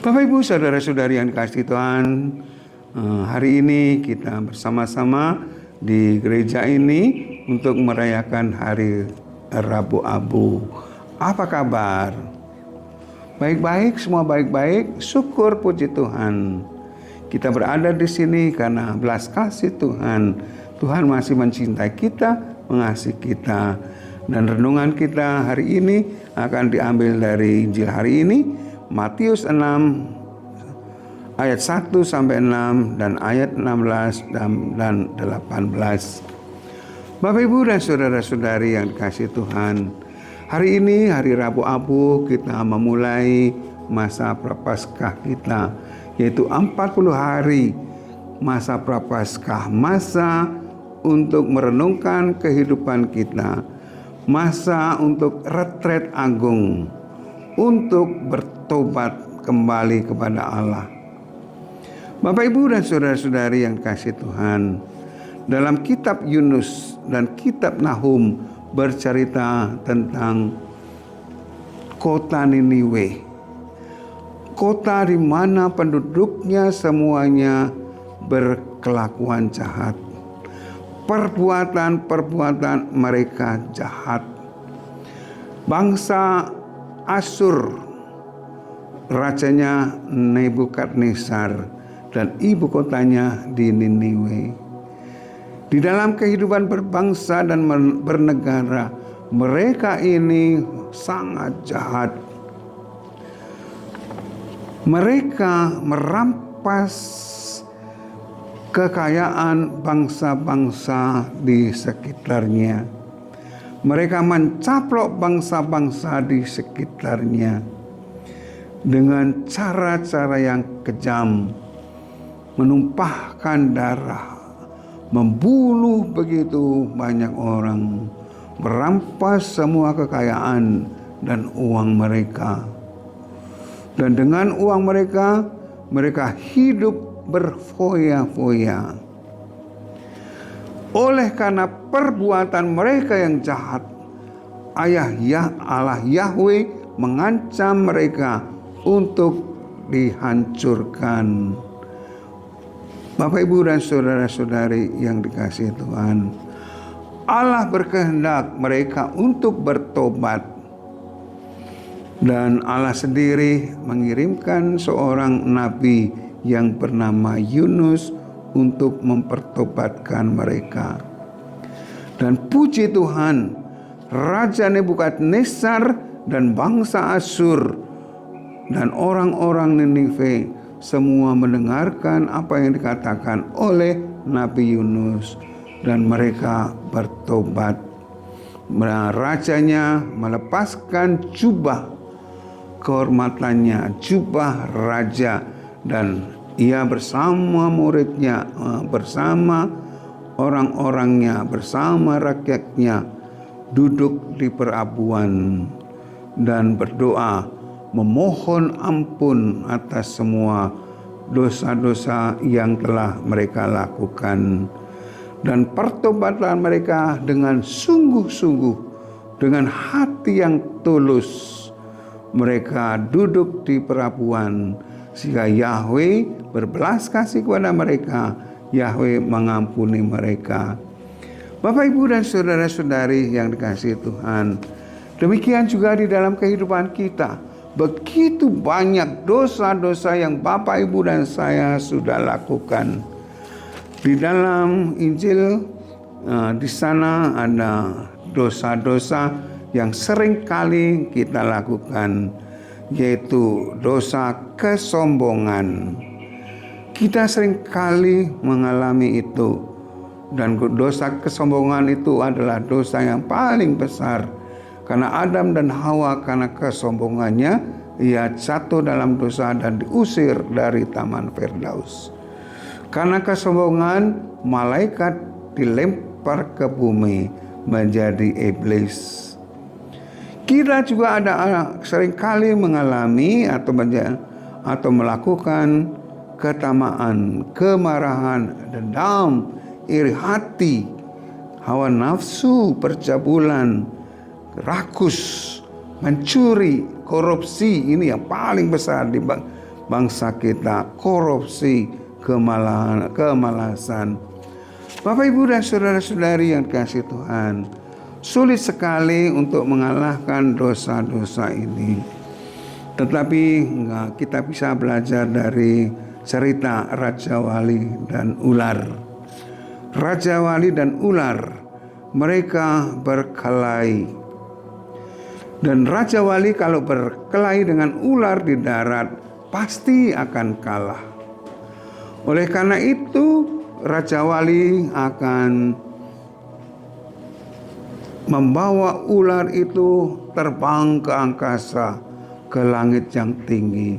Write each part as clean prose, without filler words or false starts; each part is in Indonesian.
Bapak Ibu saudara-saudari yang dikasihi Tuhan, hari ini kita bersama-sama di gereja ini untuk merayakan hari Rabu Abu. Apa kabar? Baik-baik, semua baik-baik. Syukur puji Tuhan. Kita berada di sini karena belas kasih Tuhan. Tuhan masih mencintai kita, mengasihi kita. Dan renungan kita hari ini akan diambil dari Injil hari ini, Matius 6 ayat 1 sampai 6 dan ayat 16 dan 18. Bapak Ibu dan saudara-saudari yang dikasihi Tuhan, hari ini hari Rabu Abu kita memulai masa Prapaskah kita, yaitu 40 hari masa Prapaskah, masa untuk merenungkan kehidupan kita, masa untuk retret agung, untuk bertobat kembali kepada Allah. Bapak Ibu dan saudara-saudari yang dikasihi Tuhan, dalam kitab Yunus dan kitab Nahum bercerita tentang kota Niniwe, kota di mana penduduknya semuanya berkelakuan jahat. Perbuatan-perbuatan mereka jahat. Bangsa Asyur, rajanya Nebukadnezar, dan ibu kotanya di Niniwe. Di dalam kehidupan berbangsa dan bernegara, mereka ini sangat jahat. Mereka merampas kekayaan bangsa-bangsa di sekitarnya. Mereka mencaplok bangsa-bangsa di sekitarnya dengan cara-cara yang kejam, menumpahkan darah, membunuh begitu banyak orang, merampas semua kekayaan dan uang mereka. Dan dengan uang mereka, mereka hidup berfoya-foya. Oleh karena perbuatan mereka yang jahat, Allah Yahweh mengancam mereka untuk dihancurkan. Bapak Ibu dan saudara-saudari yang dikasihi Tuhan, Allah berkehendak mereka untuk bertobat. Dan Allah sendiri mengirimkan seorang nabi yang bernama Yunus untuk mempertobatkan mereka. Dan puji Tuhan, Raja Nebukadnezar dan bangsa Asyur dan orang-orang Niniwe semua mendengarkan apa yang dikatakan oleh Nabi Yunus dan mereka bertobat. Rajanya melepaskan jubah kehormatannya, jubah raja, dan ia bersama muridnya, bersama orang-orangnya, bersama rakyatnya duduk di perabuan dan berdoa memohon ampun atas semua dosa-dosa yang telah mereka lakukan. Dan pertobatan mereka dengan sungguh-sungguh, dengan hati yang tulus, mereka duduk di perabuan, sehingga Yahweh berbelas kasih kepada mereka. Yahweh mengampuni mereka. Bapak Ibu dan saudara-saudari yang dikasihi Tuhan, demikian juga di dalam kehidupan kita. Begitu banyak dosa-dosa yang Bapak Ibu dan saya sudah lakukan. Di dalam Injil di sana ada dosa-dosa yang sering kali kita lakukan, yaitu dosa kesombongan. Kita sering kali mengalami itu, dan dosa kesombongan itu adalah dosa yang paling besar. Karena Adam dan Hawa karena kesombongannya, ia jatuh dalam dosa dan diusir dari Taman Firdaus. Karena kesombongan, malaikat dilempar ke bumi menjadi iblis. Kita juga ada seringkali mengalami atau melakukan ketamaan, kemarahan, dendam, iri hati, hawa nafsu, percabulan, rakus, mencuri, korupsi. Ini yang paling besar bangsa kita, korupsi, kemalasan. Bapak, Ibu, dan saudara-saudari yang dikasihi Tuhan, sulit sekali untuk mengalahkan dosa-dosa ini. Tetapi kita bisa belajar dari cerita Raja Wali dan ular. Raja Wali dan ular, mereka berkelahi. Dan Raja Wali kalau berkelahi dengan ular di darat, pasti akan kalah. Oleh karena itu, Raja Wali akan membawa ular itu terbang ke angkasa, ke langit yang tinggi.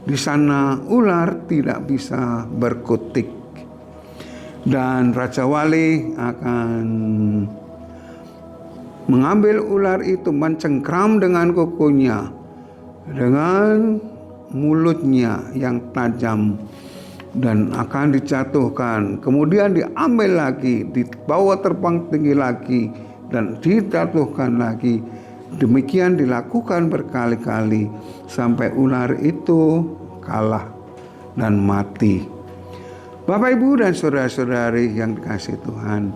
Di sana ular tidak bisa berkutik. Dan Raja Wali akan mengambil ular itu, mencengkram dengan kukunya, dengan mulutnya yang tajam, dan akan dijatuhkan. Kemudian diambil lagi, dibawa terbang tinggi lagi, dan dijatuhkan lagi. Demikian dilakukan berkali-kali sampai ular itu kalah dan mati. Bapak, Ibu, dan saudara-saudari yang dikasihi Tuhan,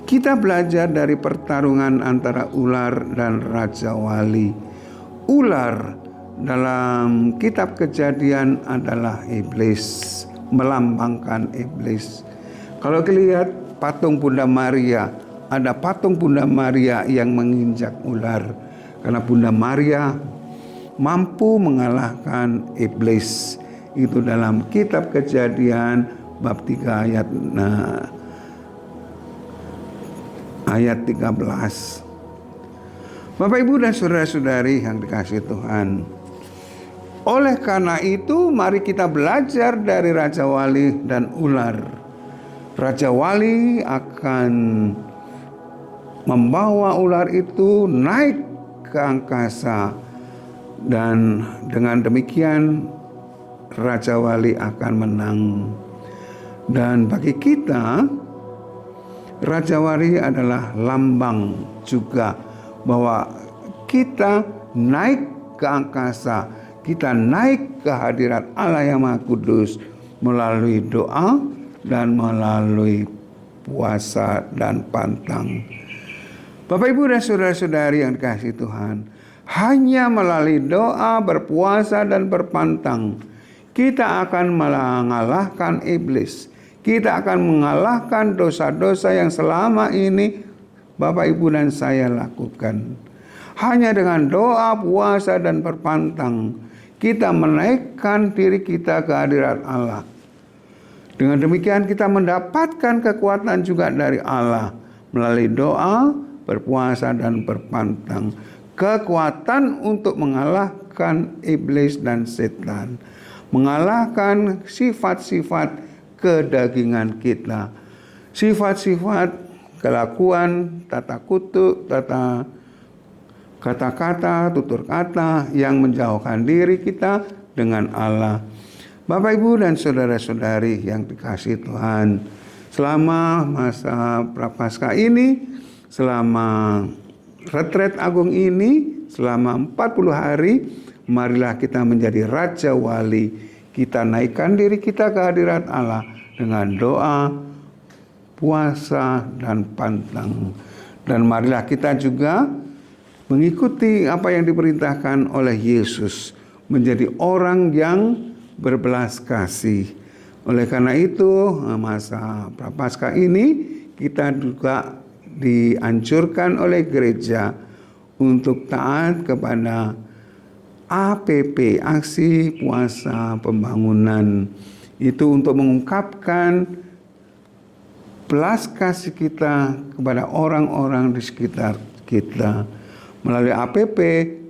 kita belajar dari pertarungan antara ular dan Raja Wali. Ular dalam kitab Kejadian adalah iblis, melambangkan iblis. Kalau kita lihat patung Bunda Maria, ada patung Bunda Maria yang menginjak ular, karena Bunda Maria mampu mengalahkan iblis. Itu dalam kitab Kejadian bab 3 ayat 13. Bapak, Ibu, dan saudara-saudari yang dikasihi Tuhan, oleh karena itu mari kita belajar dari Raja Wali dan ular. Raja Wali akan membawa ular itu naik ke angkasa, dan dengan demikian Raja Wali akan menang. Dan bagi kita, Raja Wali adalah lambang juga bahwa kita naik ke angkasa, kita naik ke hadirat Allah yang Maha Kudus melalui doa dan melalui puasa dan pantang. Bapak, Ibu, dan saudara-saudari yang dikasihi Tuhan, hanya melalui doa, berpuasa, dan berpantang kita akan mengalahkan iblis. Kita akan mengalahkan dosa-dosa yang selama ini Bapak, Ibu, dan saya lakukan. Hanya dengan doa, puasa, dan berpantang kita menaikkan diri kita ke hadirat Allah. Dengan demikian kita mendapatkan kekuatan juga dari Allah melalui doa, berpuasa, dan berpantang. Kekuatan untuk mengalahkan iblis dan setan, mengalahkan sifat-sifat kedagingan kita, sifat-sifat kelakuan, tata kutuk, tata kata-kata, tutur kata yang menjauhkan diri kita dengan Allah. Bapak, Ibu, dan saudara-saudari yang dikasihi Tuhan, selama masa Prapaskah ini, selama retret agung ini, selama 40 hari, marilah kita menjadi Raja Wali. Kita naikkan diri kita ke hadirat Allah dengan doa, puasa, dan pantang. Dan marilah kita juga mengikuti apa yang diperintahkan oleh Yesus, menjadi orang yang berbelas kasih. Oleh karena itu, masa Prapaskah ini kita juga dianjurkan oleh gereja untuk taat kepada APP, aksi puasa pembangunan. Itu untuk mengungkapkan belas kasih kita kepada orang-orang di sekitar kita. Melalui APP,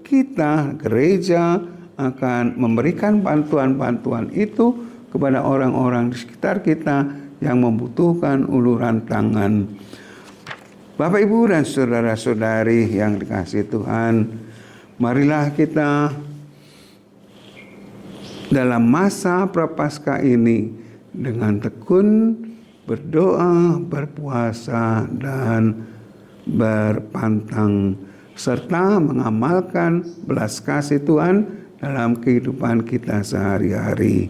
kita, gereja, akan memberikan bantuan-bantuan itu kepada orang-orang di sekitar kita yang membutuhkan uluran tangan. Bapak, Ibu, dan saudara-saudari yang dikasihi Tuhan, marilah kita dalam masa Prapaskah ini dengan tekun berdoa, berpuasa, dan berpantang, serta mengamalkan belas kasih Tuhan dalam kehidupan kita sehari-hari.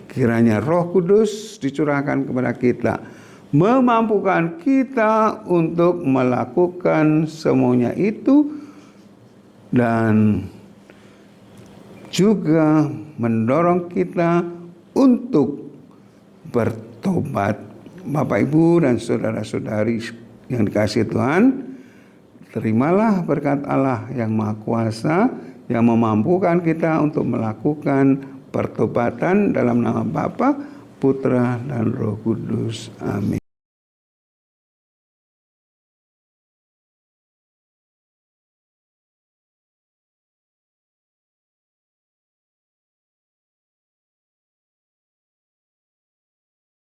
Kiranya Roh Kudus dicurahkan kepada kita, memampukan kita untuk melakukan semuanya itu, dan juga mendorong kita untuk bertobat. Bapak, Ibu, dan saudara-saudari yang dikasihi Tuhan, terimalah berkat Allah yang Maha Kuasa yang memampukan kita untuk melakukan pertobatan dalam nama Bapa, Putra, dan Roh Kudus. Amin.